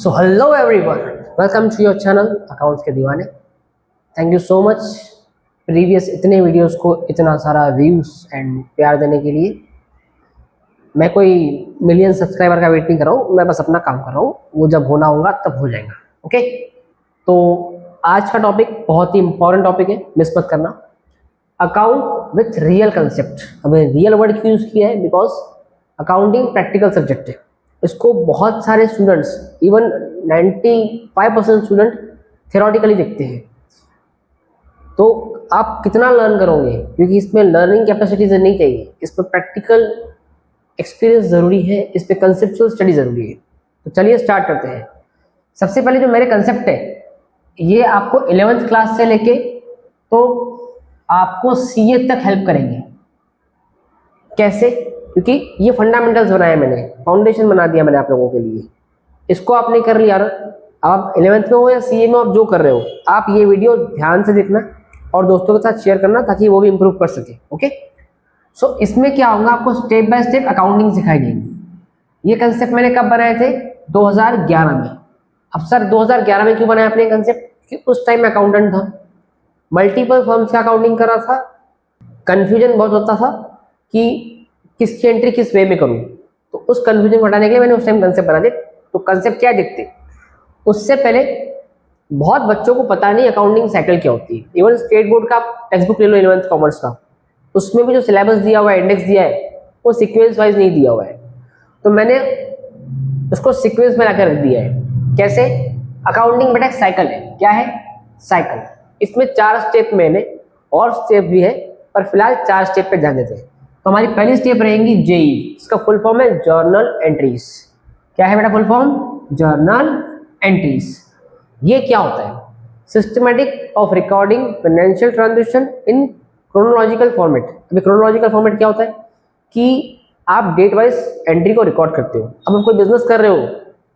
So hello everyone, welcome to your channel accounts के दीवाने। Thank you so much previous इतने videos को इतना सारा व्यूज एंड प्यार देने के लिए। मैं कोई मिलियन सब्सक्राइबर का वेट नहीं कर रहा हूँ, मैं बस अपना काम कर रहा हूँ। वो जब होना होगा तब हो जाएगा। ओके, तो आज का टॉपिक बहुत ही इंपॉर्टेंट टॉपिक है, मिस मत करना। Account with real concept. हमें रियल वर्ड क्यों यूज किया है? बिकॉज अकाउंटिंग प्रैक्टिकल सब्जेक्ट है। इसको बहुत सारे स्टूडेंट्स, इवन 95% स्टूडेंट थियोरेटिकली देखते हैं। तो आप कितना लर्न करोगे, क्योंकि इसमें लर्निंग कैपेसिटी नहीं चाहिए, इसमें प्रैक्टिकल एक्सपीरियंस ज़रूरी है, इस पर कंसेप्चुअल स्टडी ज़रूरी है। तो चलिए स्टार्ट करते हैं। सबसे पहले जो मेरे कंसेप्ट है, ये आपको 11th क्लास से लेके तो आपको सीए तक हेल्प करेंगे। कैसे? क्योंकि ये फंडामेंटल्स बनाए मैंने, फाउंडेशन बना दिया मैंने आप लोगों के लिए। इसको आपने कर लिया ना, आप 11th में हो या सीए में, आप जो कर रहे हो, आप ये वीडियो ध्यान से देखना और दोस्तों के साथ शेयर करना ताकि वो भी इंप्रूव कर सके। ओके, सो इसमें क्या होगा, आपको स्टेप बाय स्टेप अकाउंटिंग सिखाई जाएगी। ये कंसेप्ट मैंने कब बनाए थे? 2011 में। अब सर 2011 में क्यों बनाया आपने कंसेप्ट? कि उस टाइम में अकाउंटेंट था, मल्टीपल फर्म्स का अकाउंटिंग कर रहा था, कंफ्यूजन बहुत होता था कि किसकी एंट्री किस वे में करूं। तो उस कंफ्यूजन को हटाने के लिए मैंने उस टाइम कंसेप्ट बना दिया। तो कंसेप्ट क्या देखते, उससे पहले बहुत बच्चों को पता नहीं अकाउंटिंग साइकिल क्या होती है। इवन स्टेट बोर्ड का टेक्स्ट बुक ले लो 11th कॉमर्स का, उसमें भी जो सिलेबस दिया हुआ है, इंडेक्स दिया है, वो सीक्वेंस वाइज नहीं दिया हुआ है। तो मैंने उसको सीक्वेंस में लाकर रख दिया है। कैसे? अकाउंटिंग बेटा एक साइकिल है। क्या है? साइकिल। इसमें 4 स्टेप मैंने, और स्टेप भी है, पर फिलहाल 4 स्टेप पे ध्यान देते हैं। तो हमारी पहली स्टेप रहेगी जेई। इसका फुल फॉर्म है जर्नल एंट्रीज। क्या है बेटा फुल फॉर्म? Journal entries. ये क्या होता है? Systematic of recording financial transaction in chronological format. अभी क्रोनोलॉजिकल फॉर्मेट क्या होता है कि आप डेट वाइज एंट्री को रिकॉर्ड करते हो। अब हम कोई बिजनेस कर रहे हो,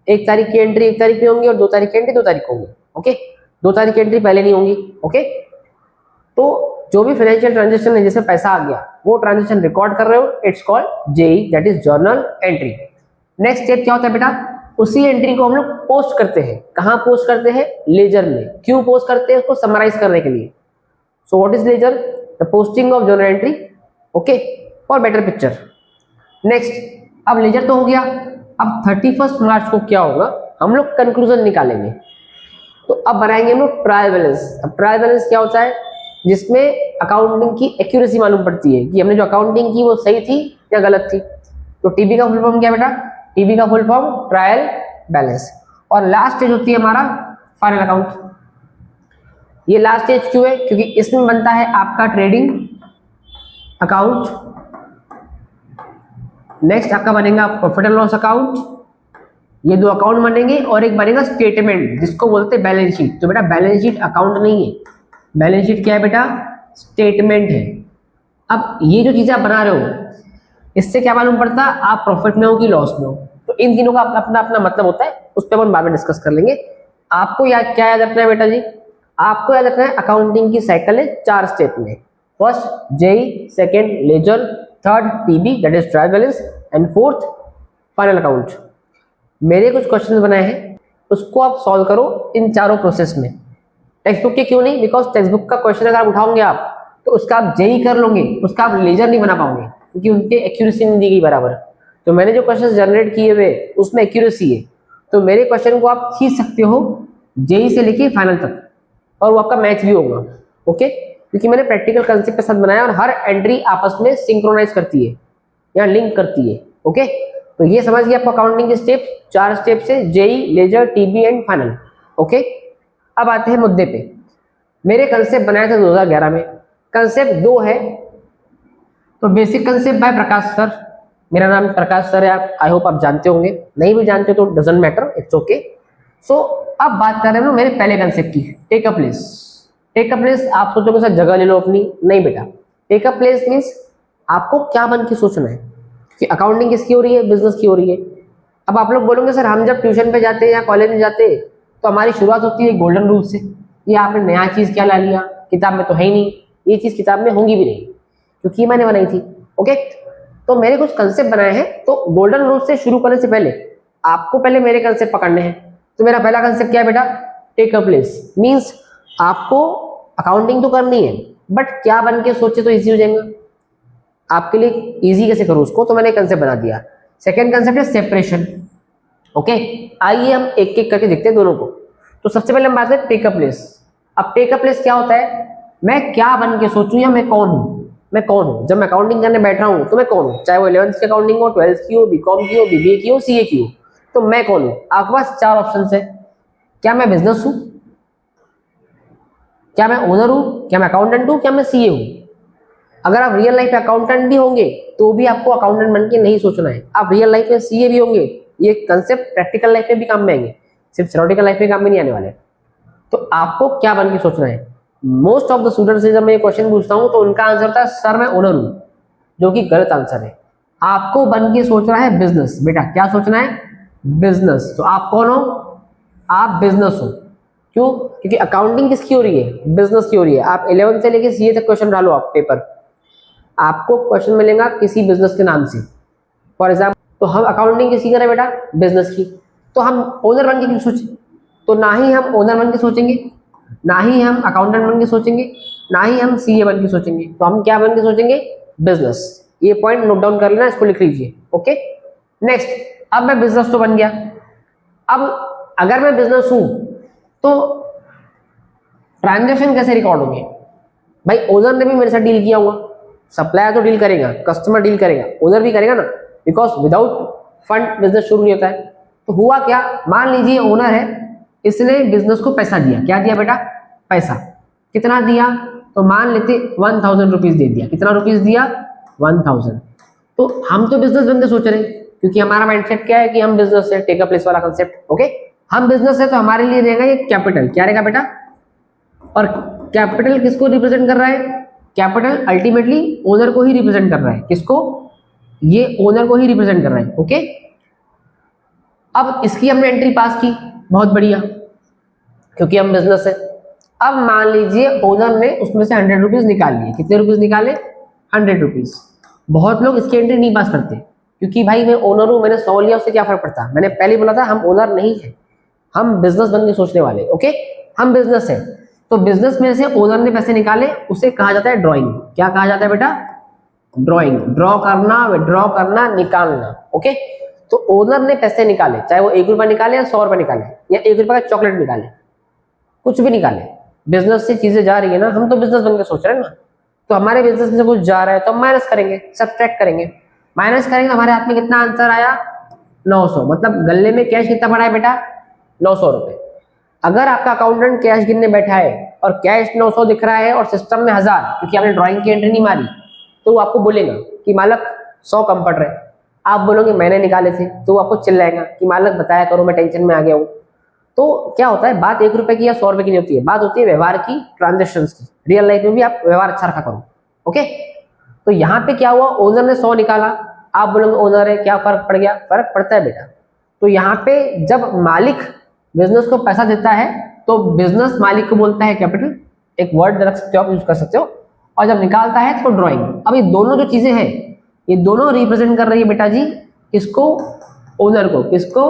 1 तारीख की एंट्री 1 तारीख में होंगी और 2 तारीख की एंट्री 2 तारीख को होंगी। ओके, 2 तारीख की एंट्री पहले नहीं होंगी। ओके, तो जो भी फाइनेंशियल ट्रांजेक्शन है जिसमें पैसा आ गया, वो ट्रांजेक्शन रिकॉर्ड कर रहे हो, it's called JE, that is journal entry. Next step क्या होता है बेटा? उसी एंट्री को हम लोग पोस्ट करते हैं। कहाँ पोस्ट करते हैं? लेजर में। क्यों पोस्ट करते हैं? उसको समराइज करने के लिए। So what is ledger? The posting of journal entry, okay, for better picture. Next, अब लेजर तो हो गया। अब 31 मार्च को क्या होगा, हम लोग कंक्लूजन निकालेंगे। तो अब बनाएंगे हम लोग ट्रायल बैलेंस। अब ट्रायल बैलेंस क्या होता है? जिसमें अकाउंटिंग की एक्यूरेसी मालूम पड़ती है कि हमने जो अकाउंटिंग की वो सही थी या गलत थी। तो टीबी का फुल फॉर्म क्या बेटा? टीबी का फुल फॉर्म ट्रायल बैलेंस। और लास्ट स्टेज होती है हमारा फाइनल अकाउंट। ये लास्ट स्टेज क्यों है? क्योंकि इसमें बनता है आपका ट्रेडिंग अकाउंट, नेक्स्ट आपका बनेगा प्रॉफिट एंड लॉस अकाउंट। ये 2 अकाउंट बनेंगे और एक बनेगा स्टेटमेंट, जिसको बोलते हैं बैलेंस शीट। तो बेटा बैलेंस शीट अकाउंट नहीं है, बैलेंस शीट क्या है बेटा? स्टेटमेंट है। अब ये जो चीजें आप बना रहे हो, इससे क्या मालूम पड़ता आप प्रॉफिट में हो कि लॉस में हो। तो इन तीनों का अपना अपना अपना मतलब होता है, उस पर अपन बाद में डिस्कस कर लेंगे। आपको याद क्या याद रखना है बेटा जी? आपको याद रखना है अकाउंटिंग की साइकिल है 4 स्टेप में। First JE, second ledger, third TB that is trial balance, and fourth final account. मेरे कुछ क्वेश्चन बनाए हैं, उसको आप सॉल्व करो इन चारों प्रोसेस में। टेक्स्ट बुक के क्यों नहीं? बिकॉज टेक्स्ट बुक का क्वेश्चन अगर आप उठाओगे आप, तो उसका आप जेई कर लोगे, उसका आप लेजर नहीं बना पाओगे, क्योंकि उनके एक्यूरेसी नहीं दी गई बराबर। तो मैंने जो क्वेश्चन जनरेट किए हुए उसमें एक्यूरेसी है, तो मेरे क्वेश्चन को आप खींच सकते हो जेई से लेके फाइनल तक, और वो आपका मैच भी होगा। ओके, क्योंकि मैंने प्रैक्टिकल कंसेप्ट के साथ बनाया और हर एंट्री आपस में सिंक्रोनाइज करती है या लिंक करती है। ओके, तो ये समझ गए आपको अकाउंटिंग के स्टेप, 4 स्टेप से JE, ledger, TB and final. Okay, अब आते हैं मुद्दे पे। मेरे कंसेप्ट बनाए थे 2011 में। कंसेप्ट 2 है। तो basic concept by Prakash sir. मेरा नाम प्रकाश सर है, आई होप आप जानते होंगे, नहीं भी जानते तो doesn't matter, it's okay. So अब बात कर रहे हैं मेरे पहले कंसेप्ट की, take a place. Take a place, आप सोचोगे सर जगह ले लो अपनी, नहीं बेटा। टेक अ प्लेस मीन्स आपको क्या बन के सोचना है कि अकाउंटिंग किसकी हो रही है, बिजनेस की हो रही है। अब आप लोग बोलोगे सर हम जब ट्यूशन पे जाते हैं या कॉलेज में जाते हैं तो हमारी शुरुआत होती है गोल्डन रूल से, ये आपने नया चीज क्या ला लिया, किताब में तो है ही नहीं, ये चीज किताब में होंगी भी नहीं, क्योंकि मैंने बनाई थी। ओके, तो मेरे कुछ कंसेप्ट बनाए हैं। तो गोल्डन रूल से शुरू करने से पहले आपको पहले मेरे कंसेप्ट पकड़ने हैं। तो मेरा पहला कंसेप्ट क्या है बेटा, टेक अ प्लेस। मीन्स आपको अकाउंटिंग तो करनी है, बट क्या बन के सोचे तो इजी हो जाएगा आपके लिए। इजी कैसे करूं उसको, तो मैंने कंसेप्ट बना दिया। सेकेंड कंसेप्ट है सेपरेशन। ओके, आइए हम एक एक करके देखते हैं दोनों को। तो सबसे पहले हम बात करें टेक अ प्लेस। अब टेक अ प्लेस क्या होता है, मैं क्या बन के सोचूं या मैं कौन हूं। मैं कौन हूं जब मैं अकाउंटिंग करने बैठ रहा हूं, तो मैं कौन हूं, चाहे वो 11th की अकाउंटिंग हो, 12th की हो, बीकॉम की हो, बीबीए की हो, सीए की हो, तो मैं कौन हूं। आपके पास चार ऑप्शन है। क्या मैं बिजनेस हूं, क्या मैं ओनर हूं, क्या मैं अकाउंटेंट हूं, क्या मैं सीए हूं। अगर आप रियल लाइफ में अकाउंटेंट भी होंगे तो भी आपको अकाउंटेंट बन के नहीं सोचना है। आप रियल लाइफ में सीए भी होंगे, ये कंसेप्ट प्रैक्टिकल लाइफ में भी काम में आएंगे, सिर्फ थ्योरेटिकल लाइफ में काम में नहीं आने वाले। तो आपको क्या बन के सोचना है। मोस्ट ऑफ द स्टूडेंट्स से जब मैं ये क्वेश्चन पूछता हूं तो उनका आंसर होता है सर मैं ओनर हूं, जो कि गलत आंसर है। आपको बन के सोचना है बिजनेस। बेटा क्या सोचना है, बिजनेस। तो आप कौन हो, आप बिजनेस हो। क्यों, क्योंकि अकाउंटिंग किसकी हो रही है, बिजनेस की हो रही है। आप 11 से लेके सीए तक क्वेश्चन डालो आप पेपर, आपको क्वेश्चन मिलेगा किसी बिजनेस के नाम से। फॉर एग्जाम्पल, तो हम अकाउंटिंग किसकी करें बेटा, बिजनेस की। तो हम ओनर बन के क्यों सोचें, तो ना ही हम ओनर बन के सोचेंगे, ना ही हम अकाउंटेंट बन के सोचेंगे, ना ही हम सीए बन के सोचेंगे। तो हम क्या बन के सोचेंगे, बिजनेस। ये पॉइंट नोट डाउन कर लेना, इसको लिख लीजिए। ओके, नेक्स्ट, अब मैं बिजनेस तो बन गया। अब अगर मैं बिजनेस हूं तो ट्रांजेक्शन कैसे रिकॉर्ड होंगे। भाई ओनर ने भी मेरे साथ डील किया हुआ, सप्लायर तो डील करेगा, कस्टमर डील करेगा, ओनर भी करेगा ना, बिकॉज विदाउट फंड बिजनेस शुरू नहीं होता है। तो हुआ क्या, मान लीजिए ओनर है, इसने बिजनेस को पैसा दिया। क्या दिया बेटा, पैसा। कितना दिया, तो मान लेते 1000 रुपीज दे दिया। कितना रुपीज दिया, 1000। तो हम तो बिजनेस बंदे सोच रहे हैं, क्योंकि हमारा माइंडसेट क्या है कि हम बिजनेस है, टेक अ प्लेस वाला कंसेप्ट। ओके, हम बिजनेस है तो हमारे लिए रहेगा ये कैपिटल। क्या रहेगा बेटा, और कैपिटल किसको रिप्रेजेंट कर रहा है, कैपिटल अल्टीमेटली ओनर को ही रिप्रेजेंट कर रहा है। किसको, ये ओनर को ही रिप्रेजेंट कर रहा है। ओके, अब इसकी हमने एंट्री पास की, बहुत बढ़िया, क्योंकि हम बिजनेस है। अब मान लीजिए ओनर ने उसमें से 100 रुपीज निकाल लिए। कितने रुपीज निकाले, 100 रुपीज। बहुत लोग इसकी एंट्री नहीं पास करते, क्योंकि भाई मैं ओनर हूं, मैंने 100 लिया, उससे क्या फर्क पड़ता। मैंने पहले बोला था हम ओनर नहीं है, हम बिजनेस बन के सोचने वाले। ओके, हम बिजनेस है, तो बिजनेस में से ओनर ने पैसे निकाले, उसे कहा जाता है ड्रॉइंग। क्या कहा जाता है बेटा, ड्रॉइंग। ड्रॉ करना, विड्रॉ करना, निकालना। ओके, तो ओनर ने पैसे निकाले, चाहे वो 1 रुपया निकाले या 100 रुपया निकाले या 1 रुपया का चॉकलेट निकाले, कुछ भी निकाले, बिजनेस से चीजें जा रही है ना, हम तो बिजनेस बन के सोच रहे हैं ना। तो हमारे बिजनेस में से कुछ जा रहा है तो हम माइनस करेंगे, सब्ट्रैक्ट करेंगे। माइनस करेंगे, हमारे हाथ में कितना आंसर आया, 900। मतलब गले में कैश कितना पड़ा है बेटा, 900 रुपए। अगर आपका अकाउंटेंट कैश गिनने बैठा है और कैश 900 दिख रहा है और सिस्टम में 1000, क्योंकि आपने ड्राइंग की एंट्री नहीं मारी, तो वो आपको बोलेगा कि मालक 100 कम पड़ रहे। आप बोलोगे मैंने निकाले थे, तो वो आपको चिल्लाएगा कि मालक बताया करो, मैं टेंशन में आ गया हूँ। तो क्या होता है, बात 1 रुपए की या 100 रुपए की नहीं होती है, बात होती है व्यवहार की, ट्रांजेक्शन की। रियल लाइफ में भी आप व्यवहार अच्छा रखा करो। ओके, तो यहाँ पे क्या हुआ, ओनर ने 100 निकाला, आप बोलोगे ओनर है, क्या फर्क पड़ गया, फर्क पड़ता है बेटा। तो यहाँ पे जब मालिक बिजनेस को पैसा देता है तो बिजनेस मालिक को बोलता है कैपिटल, एक वर्ड रख सकते हो आप, यूज कर सकते हो। और जब निकालता है तो ड्रॉइंग। अब ये दोनों जो चीजें हैं, ये दोनों रिप्रेजेंट कर रही है बेटा जी किसको, ओनर को। किसको,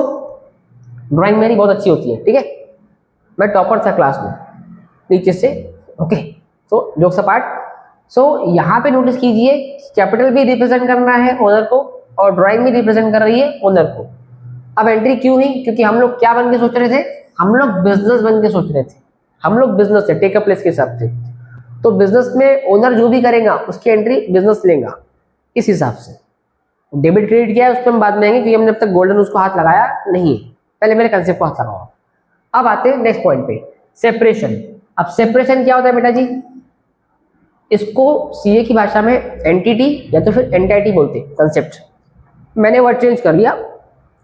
ड्राइंग मेरी बहुत अच्छी होती है, ठीक है, मैं टॉपर था क्लास में नीचे से। ओके, तो जोक्स अपार्ट, सो यहाँ पे नोटिस कीजिए, कैपिटल भी रिप्रेजेंट कर रहा है ओनर को और ड्राइंग भी रिप्रेजेंट कर रही है ओनर को। अब एंट्री क्यों हुई, क्योंकि हम लोग क्या बन के सोच रहे थे, हम लोग बिजनेस बन के सोच रहे थे। हम लोग बिजनेस है, टेक अ प्लेस के हिसाब से। तो बिजनेस में ओनर जो भी करेगा उसकी एंट्री बिजनेस लेगा इस हिसाब से। डेबिट क्रेडिट क्या है उस पर हम बाद में आएंगे, क्योंकि हमने अब तक गोल्डन उसको हाथ लगाया नहीं है, पहले मेरे कंसेप्ट को हाथ लगाओ। अब आते हैं नेक्स्ट पॉइंट पे, सेपरेशन। अब सेपरेशन क्या होता है बेटा जी, इसको सीए की भाषा में एंटिटी या तो फिर एंटाइटी बोलते हैं कंसेप्ट। मैंने वर्ड चेंज कर लिया,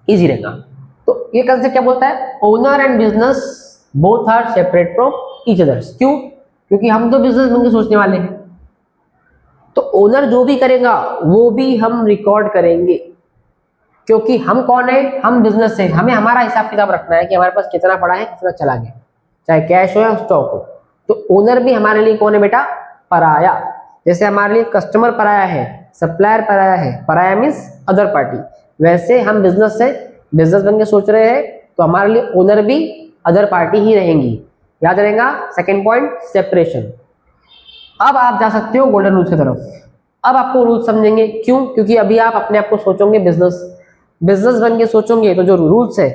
इजी रहेगा। तो ये कंसेप्ट क्या बोलता है, owner and business both are separate from each others. क्यों, क्योंकि हम तो बिजनेस बन के सोचने वाले हैं, तो ओनर जो भी करेगा वो भी हम रिकॉर्ड करेंगे, क्योंकि हम कौन है, हम बिजनेस है। हमें हमारा हिसाब किताब रखना है कि हमारे पास कितना पड़ा है, कितना चला गया, चाहे कैश हो या स्टॉक हो। तो ओनर भी हमारे लिए कौन है बेटा, पराया। जैसे हमारे लिए कस्टमर पराया है, सप्लायर पराया है, पराया मीन्स अदर पार्टी, वैसे हम बिजनेस से बिजनेस बन के सोच रहे हैं तो हमारे लिए ओनर भी अदर पार्टी ही रहेंगी। याद रहेगा। Second point, separation. अब आप जा सकते हो गोल्डन रूल्स की तरफ। अब आपको रूल्स समझेंगे, क्यों? क्योंकि अभी आप अपने आप को सोचोगे बिजनेस बन के सोचोगे, तो जो रूल्स है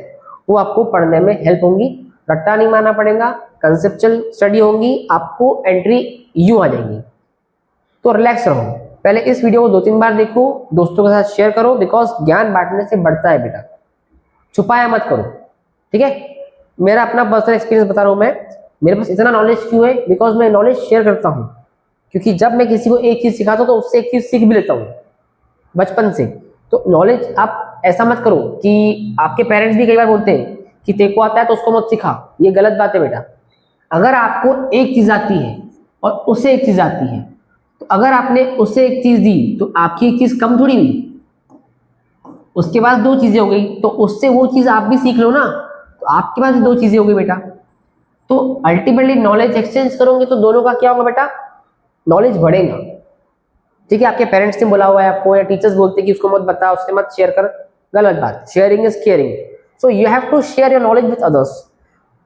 वो आपको पढ़ने में हेल्प होंगी। रट्टा नहीं मारना पड़ेगा, कंसेप्चुअल स्टडी होंगी, आपको एंट्री यूं आ जाएगी। तो रिलैक्स रहो। पहले इस वीडियो को 2-3 बार देखो, दोस्तों के साथ शेयर करो, बिकॉज ज्ञान बांटने से बढ़ता है बेटा, छुपाया मत करो, ठीक है। मेरा अपना पर्सनल एक्सपीरियंस बता रहा हूं मैं, मेरे पास इतना नॉलेज क्यों है? बिकॉज मैं नॉलेज शेयर करता हूं। क्योंकि जब मैं किसी को एक चीज सिखाता हूं तो उससे एक चीज सीख भी लेता हूं बचपन से। तो नॉलेज आप ऐसा मत करो कि आपके पेरेंट्स भी कई बार बोलते हैं कि तेरे को आता है तो उसको मत सिखा, ये गलत बात है बेटा। अगर आपको एक चीज आती है और उसे एक चीज आती है, तो अगर आपने उसे एक चीज दी तो आपकी एक चीज कम थोड़ी हुई, उसके पास 2 चीजें हो गई, तो उससे वो चीज आप भी सीख लो ना, तो आपके पास 2 चीजें हो गई बेटा। तो अल्टीमेटली नॉलेज एक्सचेंज करोगे तो दोनों का क्या होगा बेटा? नॉलेज बढ़ेगा, ठीक है। आपके पेरेंट्स ने बोला हुआ है आपको, या टीचर्स बोलते हैं कि उसको मत बता, उससे मत शेयर कर, गलत बात। Sharing is caring, so you have to share your knowledge with others.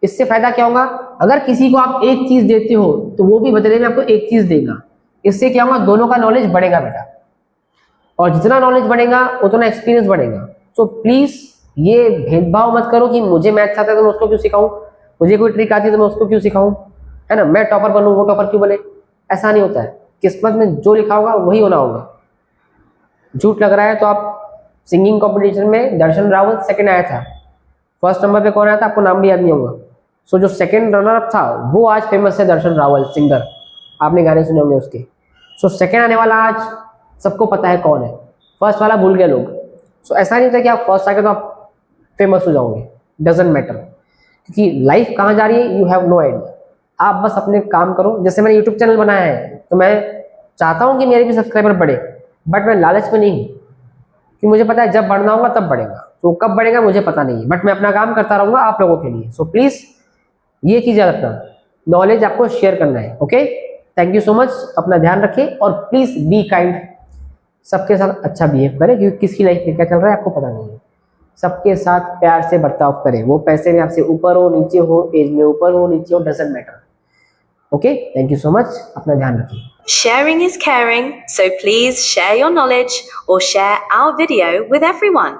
इससे फायदा क्या होगा? अगर किसी को आप एक चीज देते हो तो वो भी बदले में आपको एक चीज देगा। इससे क्या होगा? दोनों का नॉलेज बढ़ेगा बेटा, और जितना नॉलेज बढ़ेगा उतना एक्सपीरियंस बढ़ेगा। सो प्लीज ये भेदभाव मत करो कि मुझे मैथ्स आता है तो मैं उसको क्यों सिखाऊं, मुझे कोई ट्रिक आती है तो मैं उसको क्यों सिखाऊं, है ना। मैं टॉपर बनूं, वो टॉपर क्यों बने? ऐसा नहीं होता है। किस्मत में जो लिखा होगा वही होना होगा। झूठ लग रहा है तो आप सिंगिंग कंपटीशन में दर्शन रावल सेकंड आया था, फर्स्ट नंबर पे कौन आया था आपको नाम भी याद नहीं होगा। सो जो सेकंड रनर अप था वो आज फेमस है, दर्शन रावल सिंगर, आपने गाने सुने होंगे उसके। सो सेकंड आने वाला आज सबको पता है कौन है, फर्स्ट वाला भूल गए लोग। सो ऐसा नहीं होता कि आप फर्स्ट आके तो आप फेमस हो जाओगे, डजंट मैटर, क्योंकि लाइफ कहाँ जा रही है यू हैव नो आइडिया। आप बस अपने काम करो। जैसे मैंने यूट्यूब चैनल बनाया है तो मैं चाहता हूँ कि मेरे भी सब्सक्राइबर बढ़े, बट मैं लालच में नहीं हूँ, कि मुझे पता है जब बढ़ना होगा तब बढ़ेगा। तो कब बढ़ेगा मुझे पता नहीं है, बट मैं अपना काम करता रहूंगा आप लोगों के लिए। सो प्लीज ये चीज याद रखना, नॉलेज आपको शेयर करना है। Okay, thank you so much. अपना ध्यान रखें और प्लीज बी काइंड, सबके साथ अच्छा बिहेव करें, क्योंकि किसकी लाइफ में क्या चल रहा है आपको पता नहीं है। सबके साथ प्यार से बर्ताव करें, वो पैसे में आपसे ऊपर हो नीचे हो, एज में ऊपर हो नीचे हो, doesn't matter. Okay, thank you so much. अपना ध्यान रखिए। Sharing is caring, so please share your knowledge or share our video with everyone.